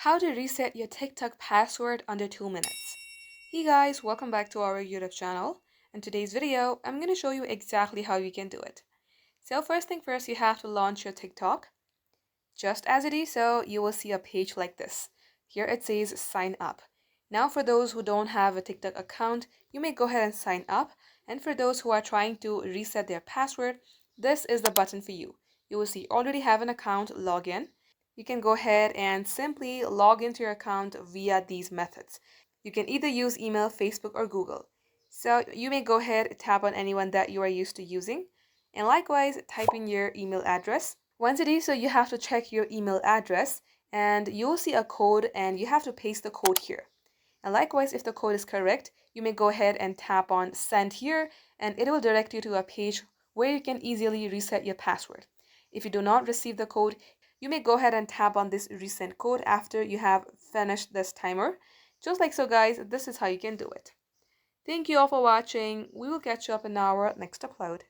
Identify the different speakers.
Speaker 1: How to reset your TikTok password under 2 minutes. Hey guys, welcome back to our YouTube channel. In today's video, I'm going to show you exactly how you can do it. So first thing first, you have to launch your TikTok. Just as it is, so you will see a page like this. Here it says sign up. Now for those who don't have a TikTok account, you may go ahead and sign up. And for those who are trying to reset their password, this is the button for you. You will see already have an account, login. You can go ahead and simply log into your account via these methods. You can either use email, Facebook, or Google. So you may go ahead, tap on anyone that you are used to using, and likewise type in your email address. Once it is so, you have to check your email address and you'll see a code and you have to paste the code here. And likewise, if the code is correct, you may go ahead and tap on send here and it will direct you to a page where you can easily reset your password. If you do not receive the code, you may go ahead and tap on this resend code after you have finished this timer. Just like so guys, this is how you can do it. Thank you all for watching. We will catch you up in our next upload.